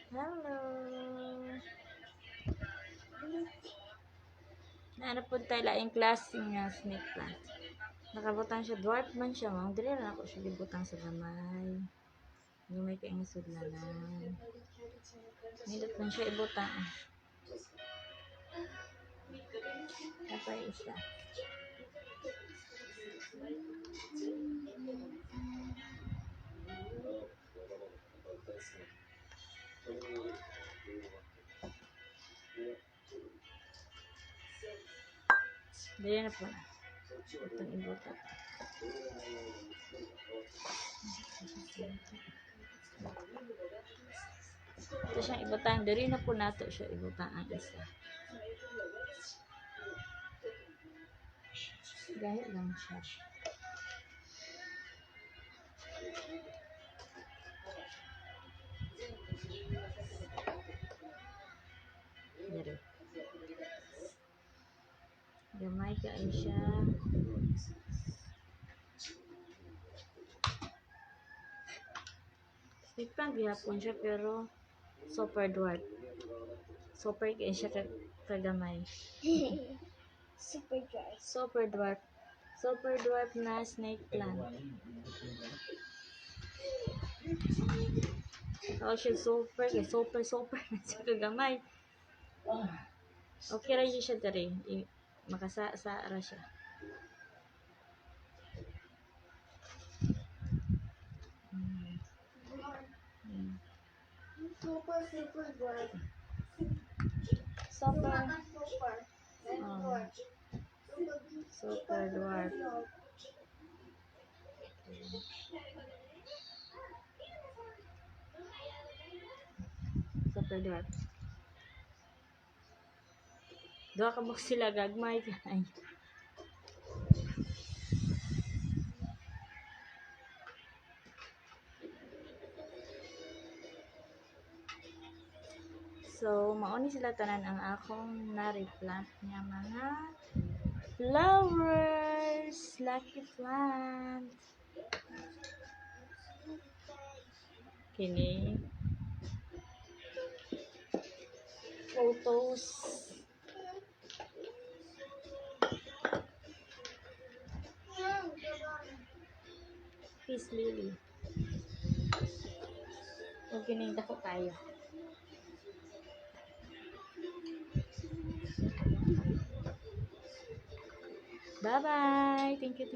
Hello. Naano po tayo laing klase nga snake plant. Nakabutang siya, dwarf man siya, ma'am. Dili na ako siya gibutang sa gamay. Gamay kay nga sudlanan. Nindot man siya ibutang. Kapay isa. Dili na po na. Itong ibutang. Ito siyang ibutang. Dili na po nato siya ibutang ang isa. Gahit lang siya. Dili. Gamay kayo siya. Snake plant gihapon siya pero super dwarf. Super kayo siya kagamay. Super dry. Super dwarf. Super dwarf na snake plant. Oh, siya super kay super na siya kagamay. Okay ra siya diri. Makasa ra siya. Super dry. Super Super. super dwarf. Super dwarf. Duha ka box sila gagmay kay. So, mauni sila tanan ang akong na-replant nga mga flowers. Lucky plant. Kini. Photos. Peace lily. O kininda ko tayo. Bye-bye. Thank you.